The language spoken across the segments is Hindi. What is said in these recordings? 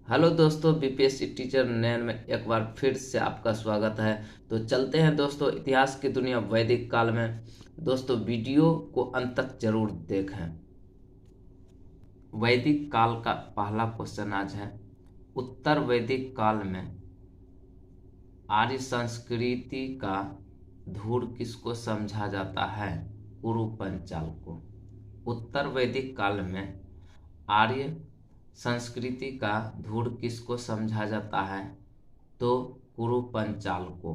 हेलो दोस्तों, बीपीएससी टीचर नैन में एक बार फिर से आपका स्वागत है। तो चलते हैं दोस्तों इतिहास की दुनिया वैदिक काल में। दोस्तों वीडियो को अंत तक जरूर देखें। वैदिक काल का पहला क्वेश्चन आज है, उत्तर वैदिक काल में आर्य संस्कृति का धूर किसको समझा जाता है? कुरु पंचाल को। उत्तर वैदिक काल में आर्य संस्कृति का धूर किसको समझा जाता है? तो कुरु पंचाल को।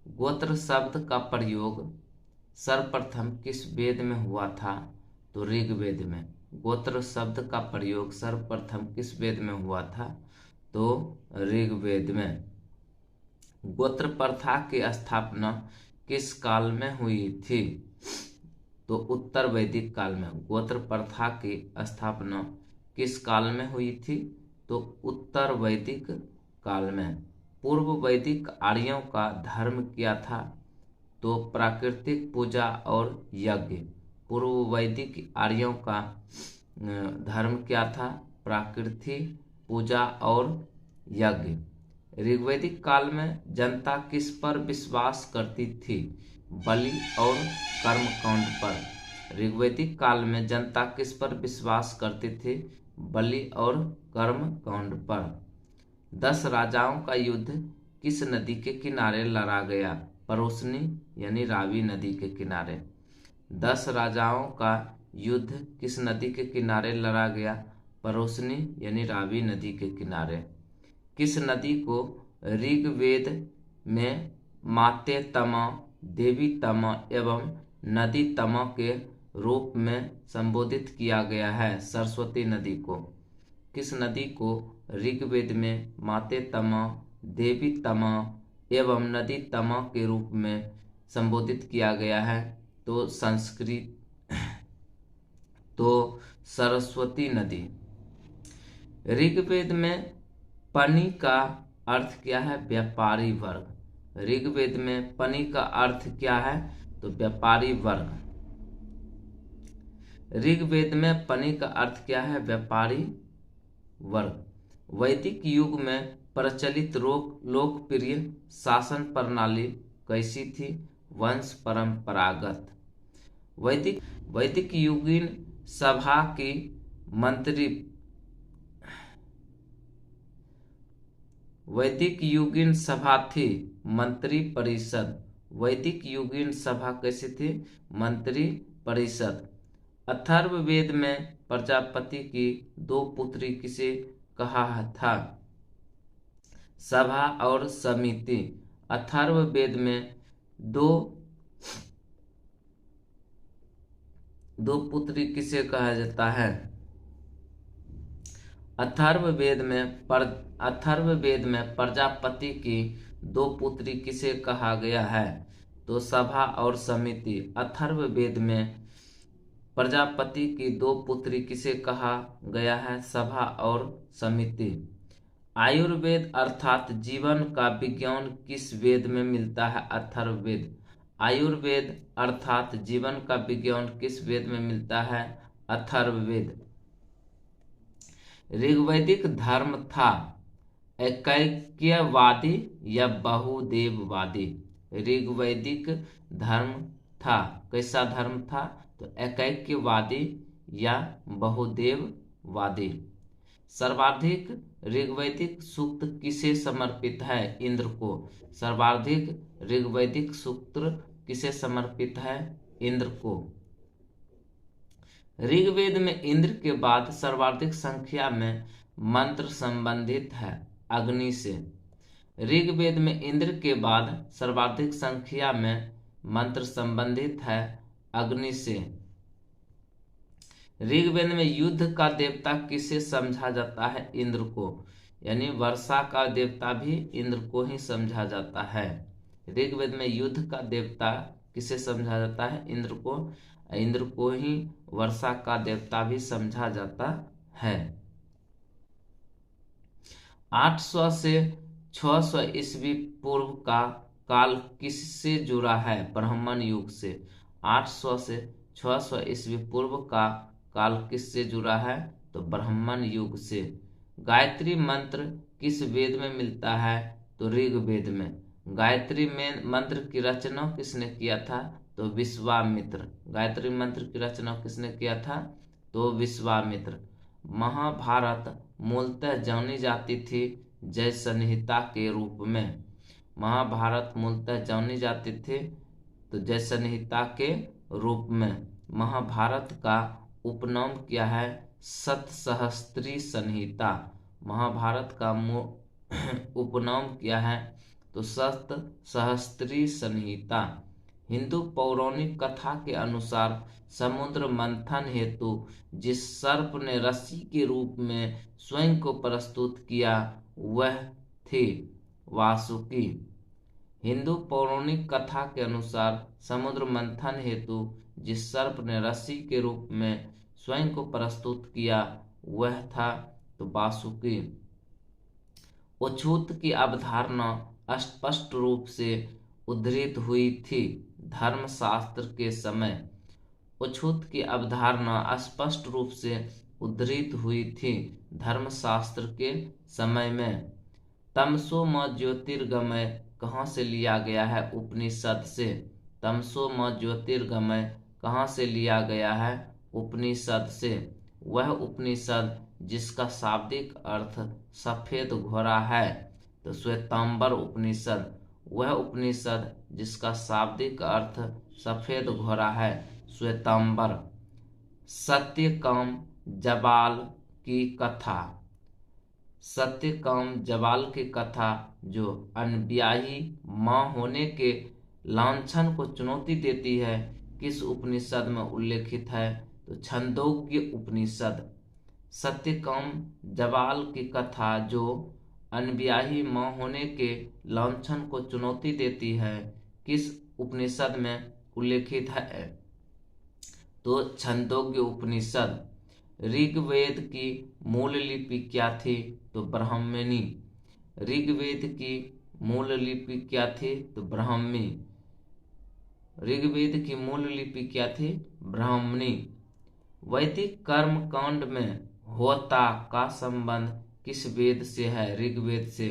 गोत्र शब्द का प्रयोग सर्वप्रथम किस वेद में हुआ था? तो ऋग्वेद में। गोत्र शब्द का प्रयोग सर्वप्रथम किस वेद में हुआ था? तो ऋग्वेद में। गोत्र प्रथा की स्थापना किस काल में हुई थी? तो उत्तर वैदिक काल में। गोत्र प्रथा की स्थापना किस काल में हुई थी? तो उत्तर वैदिक काल में। पूर्व वैदिक आर्यों का धर्म क्या था? तो प्राकृतिक पूजा और यज्ञ। पूर्व वैदिक आर्यों का धर्म क्या था? प्राकृतिक पूजा और यज्ञ। ऋग्वैदिक काल में जनता किस पर विश्वास करती थी? बलि और कर्मकांड पर। ऋग्वैदिक काल में जनता किस पर विश्वास करती थी? बलि और कर्मकांड पर। 10 राजाओं का युद्ध किस नदी के किनारे लड़ा गया? परोसनी यानी रावी नदी के किनारे। 10 राजाओं का युद्ध किस नदी के किनारे लड़ा गया? परोसनी यानी रावी नदी के किनारे। किस नदी को ऋग्वेद में माते तमा, देवी तमा एवं नदी तमा के रूप में संबोधित किया गया है? सरस्वती नदी को। किस नदी को ऋग्वेद में माते तमा, देवी तमा एवं नदी तमा के रूप में संबोधित किया गया है? तो सरस्वती नदी। ऋग्वेद में पनी का अर्थ क्या है? व्यापारी वर्ग। ऋग्वेद में पनी का अर्थ क्या है? तो व्यापारी वर्ग। ऋग्वेद में पनी का अर्थ क्या है? व्यापारी वर्ग। वैदिक युग में प्रचलित लोकप्रिय शासन प्रणाली कैसी थी? वंश परंपरागत। वैदिक युगीन सभा की मंत्री वैदिक युगीन सभा थी मंत्री परिषद। वैदिक युगीन सभा कैसी थी? मंत्री परिषद। अथर्ववेद में प्रजापति की 2 पुत्री किसे कहा था? सभा और समिति। अथर्ववेद में दो पुत्री किसे कहा जाता है? अथर्ववेद में प्रजापति की 2 पुत्री किसे कहा गया है? तो सभा और समिति। अथर्ववेद में प्रजापति की 2 पुत्री किसे कहा गया है? सभा और समिति। आयुर्वेद अर्थात जीवन का विज्ञान किस वेद में मिलता है? अथर्ववेद। आयुर्वेद अर्थात जीवन का विज्ञान किस वेद में मिलता है? अथर्ववेद। ऋग्वैदिक धर्म था एकैक्यवादी या बहुदेववादी? ऋग्वैदिक धर्म था, कैसा धर्म था? तो एकैक्यवादी या बहुदेववादी। सर्वाधिक ऋग्वैदिक सूक्त किसे समर्पित है? इंद्र को। सर्वाधिक ऋग्वैदिक सूत्र किसे समर्पित है? इंद्र को। ऋग्वेद में इंद्र के बाद सर्वाधिक संख्या में मंत्र संबंधित है अग्नि से। ऋग्वेद में इंद्र के बाद सर्वाधिक संख्या में मंत्र संबंधित है अग्नि से। ऋग्वेद में युद्ध का देवता किसे समझा जाता है? इंद्र को। यानी वर्षा का देवता भी इंद्र को ही समझा जाता है। ऋग्वेद में युद्ध का देवता किसे समझा जाता है? इंद्र को। इंद्र को ही वर्षा का देवता भी समझा जाता है। 800 से 600 ईस्वी पूर्व का काल किससे जुड़ा है? ब्राह्मण युग से। 800 से 600 ईस्वी पूर्व का काल किससे जुड़ा है? तो ब्राह्मण युग से। गायत्री मंत्र किस वेद में मिलता है? तो ऋग्वेद में। गायत्री में मंत्र की रचना किसने किया था? तो विश्वामित्र। गायत्री मंत्र की रचना किसने किया था? तो विश्वामित्र। महाभारत मूलतः जानी जाती थी जय संहिता के रूप में। महाभारत मूलतः जानी जाती थी तो जय संहिता के रूप में। महाभारत का उपनाम क्या है? सतसहस्त्री संहिता। महाभारत का उपनाम क्या है? तो सतसहस्त्री संहिता। हिंदू पौराणिक कथा के अनुसार समुद्र मंथन हेतु जिस सर्प ने रस्सी के रूप में स्वयं को प्रस्तुत किया वह थी वासुकी। हिंदू पौराणिक कथा के अनुसार समुद्र मंथन हेतु जिस सर्प ने रस्सी के रूप में स्वयं को प्रस्तुत किया वह था तो वासुकी। अछूत की अवधारणा स्पष्ट रूप से उद्धृत हुई थी धर्मशास्त्र के समय। अछूत की अवधारणा स्पष्ट रूप से उद्धृत हुई थी धर्मशास्त्र के समय में। तमसो म ज्योतिर्गमय कहाँ से लिया गया है? उपनिषद से। तमसो म ज्योतिर्गमय कहाँ से लिया गया है? उपनिषद से। वह उपनिषद जिसका शाब्दिक अर्थ सफेद घोड़ा है तो श्वेतांबर उपनिषद। वह उपनिषद जिसका शाब्दिक अर्थ सफेद घोड़ा है श्वेतांबर। सत्यकाम जबाल की कथा। सत्यकाम जबाल की कथा जो अनब्याही मां होने के लांछन को चुनौती देती है किस उपनिषद में उल्लेखित है? तो छंदोग्य उपनिषद। सत्यकाम जबाल की कथा जो अनब्याही मां होने के लांछन को चुनौती देती है किस उपनिषद में उल्लेखित है? तो छंदोग्य उपनिषद। ऋग्वेद की मूल लिपि क्या थी? तो ब्राह्मणी। ऋग्वेद की मूल लिपि क्या थी? तो ब्राह्मी। ऋग्वेद की मूल लिपि क्या थी? ब्राह्मणी। वैदिक कर्म कांड में होता का संबंध किस वेद से है? ऋग्वेद से।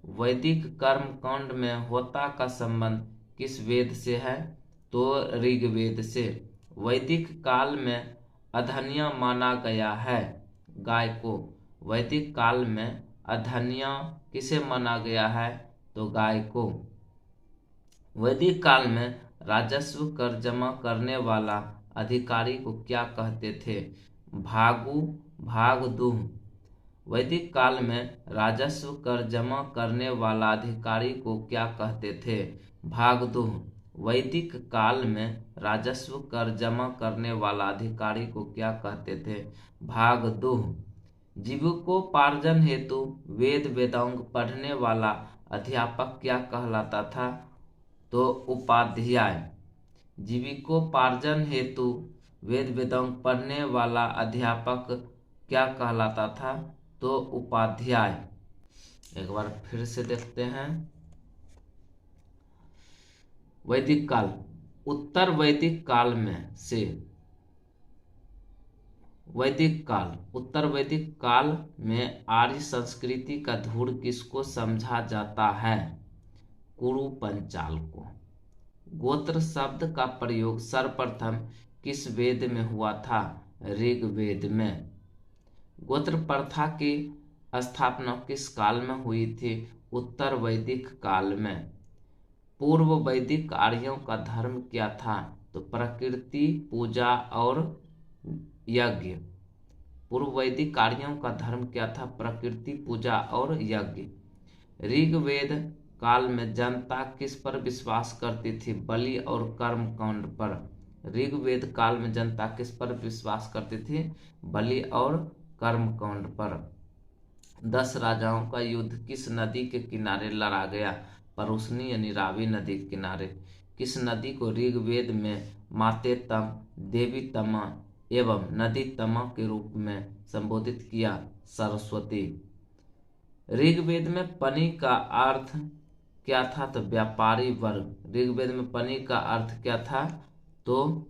वैदिक कर्म कांड में होता का संबंध किस वेद से है? तो ऋग्वेद से। वैदिक काल में अधन्या माना गया है गाय को। वैदिक काल में अधन्या किसे माना गया है? तो गाय को। वैदिक काल में राजस्व कर जमा करने वाला अधिकारी को क्या कहते थे? भागु भागदुह। वैदिक काल में राजस्व कर जमा करने वाला अधिकारी को क्या कहते थे? भागदुह। वैदिक काल में राजस्व कर जमा करने वाला अधिकारी को क्या कहते थे? भागदुह। जीविकोपार्जन हेतु वेद वेदांग पढ़ने वाला अध्यापक क्या कहलाता था? तो उपाध्याय। जीविकोपार्जन हेतु वेद वेदांग पढ़ने वाला अध्यापक क्या कहलाता था? तो उपाध्याय। एक बार फिर से देखते हैं। वैदिक काल। उत्तर वैदिक काल में से वैदिक काल। उत्तर वैदिक काल में आर्य संस्कृति का धूड़ किसको समझा जाता है? कुरु पंचाल को। गोत्र शब्द का प्रयोग सर्वप्रथम किस वेद में हुआ था? ऋग्वेद में। गोत्र प्रथा की स्थापना किस काल में हुई थी? उत्तर वैदिक काल में। पूर्व वैदिक आर्यों का धर्म क्या था? तो प्रकृति पूजा और यज्ञ। पूर्व वैदिक आर्यों का धर्म क्या था? प्रकृति पूजा और यज्ञ। ऋग्वेद काल में जनता किस पर विश्वास करती थी? बलि और कर्म कांड पर। ऋग्वेद काल में जनता किस पर विश्वास करती थी? बलि और कर्म कांड पर। 10 राजाओं का युद्ध किस नदी के किनारे लड़ा गया? परुष्णी यानी रावी नदी के किनारे। किस नदी को ऋग्वेद में माते तम, देवी तमा एवं नदी तमा के रूप में संबोधित किया? सरस्वती। ऋग्वेद में पनी का अर्थ क्या था? तो व्यापारी वर्ग। ऋग्वेद में पनी का अर्थ क्या था? तो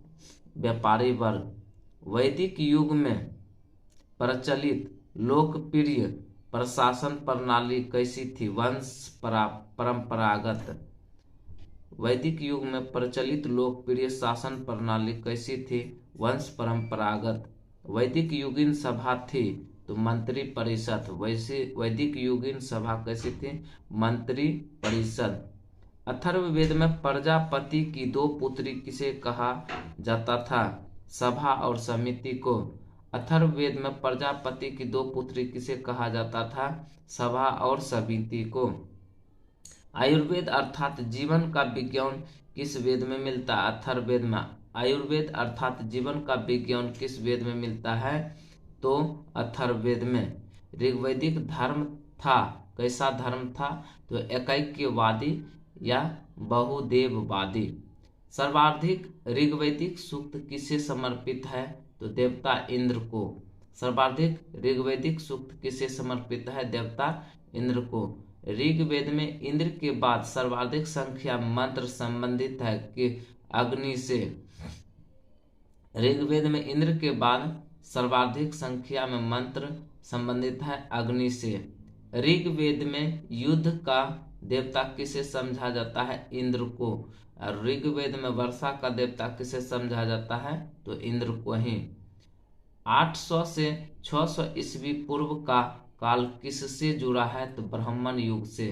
व्यापारी वर्ग। वैदिक युग में प्रचलित लोकप्रिय प्रशासन प्रणाली कैसी थी? परंपरागत। वैदिक युग में प्रचलित लोकप्रिय शासन प्रणाली कैसी थी? वंश परंपरागत। वैदिक युगीन सभा थी तो मंत्री परिषद। वैदिक युगीन सभा कैसी थी? मंत्री परिषद। अथर्ववेद में प्रजापति की 2 पुत्री किसे कहा जाता था? सभा और समिति को। अथर्ववेद में प्रजापति की 2 पुत्री किसे कहा जाता था? सभा और समिति को। आयुर्वेद अर्थात जीवन का विज्ञान किस वेद में मिलता है? अथर्ववेद में। आयुर्वेद अर्थात जीवन का विज्ञान किस वेद में मिलता है? तो अथर्ववेद में। ऋग्वैदिक धर्म था, कैसा धर्म था? तो एकैक्यवादी या बहुदेववादी। सर्वाधिक ऋग्वैदिक सूक्त किसे समर्पित है? तो देवता इंद्र को। सर्वाधिक ऋग्वैदिक सूक्त किसे समर्पित है? देवता इंद्र को। ऋग्वेद में इंद्र के बाद सर्वाधिक संख्या मंत्र संबंधित है कि अग्नि से। ऋग्वेद में इंद्र के बाद सर्वाधिक संख्या में मंत्र संबंधित है अग्नि से। ऋग्वेद में युद्ध का देवता किसे समझा जाता है? इंद्र को। और ऋग्वेद में वर्षा का देवता किसे समझा जाता है? तो इंद्र को ही। 800 से 600 ईस्वी पूर्व का काल किससे जुड़ा है? तो ब्राह्मण युग से।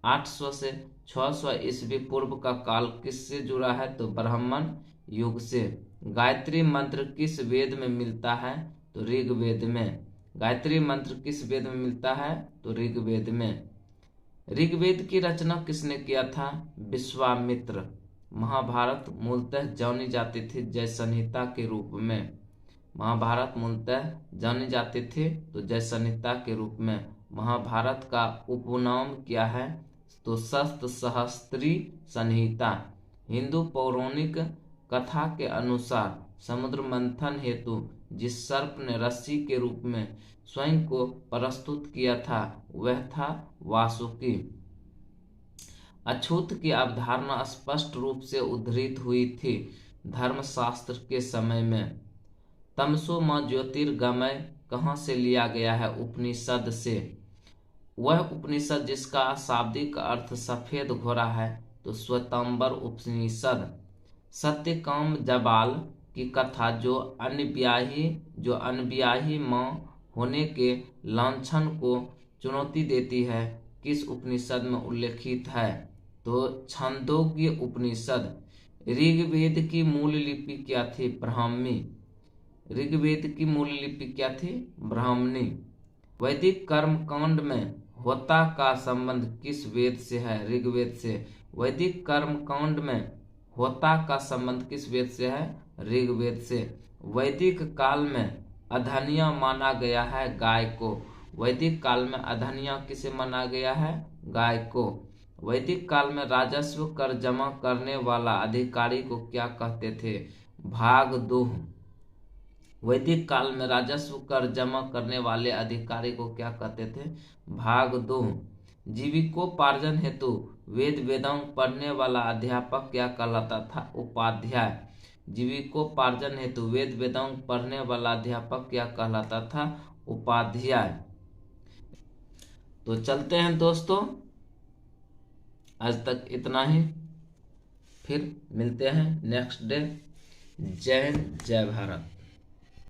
800 से 600 ईस्वी पूर्व का काल किससे जुड़ा है? तो ब्राह्मण युग से। गायत्री मंत्र किस वेद में मिलता है? तो ऋग्वेद में। गायत्री मंत्र किस वेद में मिलता है? तो ऋग्वेद में। ऋग्वेद की रचना किसने किया था? विश्वामित्र। महाभारत मूलतः जानी जाती थी जय संहिता के रूप में। महाभारत मूलतः जानी जाती थी तो जय संहिता के रूप में। महाभारत का उपनाम क्या है? तो शस्त्र सहस्त्री संहिता। हिंदू पौराणिक कथा के अनुसार समुद्र मंथन हेतु जिस सर्प ने रस्सी के रूप में स्वयं को प्रस्तुत किया था वह था वासुकी। अछूत की अवधारणा स्पष्ट रूप से उद्धृत हुई थी धर्मशास्त्र के समय में। तमसो मां ज्योतिर्गमय कहाँ से लिया गया है? उपनिषद से। वह उपनिषद जिसका शाब्दिक अर्थ सफेद घोड़ा है तो श्वेतांबर उपनिषद। सत्यकाम जबाल की कथा जो अनब्याही मां होने के लांछन को चुनौती देती है किस उपनिषद में उल्लेखित है? तो छांदोग्य उपनिषद। ऋग्वेद की मूल लिपि क्या थी? ब्राह्मी। ऋग्वेद की मूल लिपि क्या थी? ब्राह्मणी। वैदिक कर्मकांड में होता का संबंध किस वेद से है? ऋग्वेद से। वैदिक कर्मकांड में होता का संबंध किस वेद से है? ऋग्वेद से। वैदिक काल में अधनिया माना गया है गाय को। वैदिक काल में अधनिया किसे माना गया है? गाय को। वैदिक काल में राजस्व कर जमा करने वाला अधिकारी को क्या कहते थे? भागदूह। वैदिक काल में राजस्व कर जमा करने वाले अधिकारी को क्या कहते थे? भागदूह। जीविकोपार्जन हेतु वेद वेदांग पढ़ने वाला अध्यापक क्या कहलाता था? उपाध्याय। जीविकोपार्जन हेतु वेद वेदांग पढ़ने वाला अध्यापक क्या कहलाता था? उपाध्याय। तो चलते हैं दोस्तों, आज तक इतना ही, फिर मिलते हैं नेक्स्ट डे। जय हिंद, जय भारत।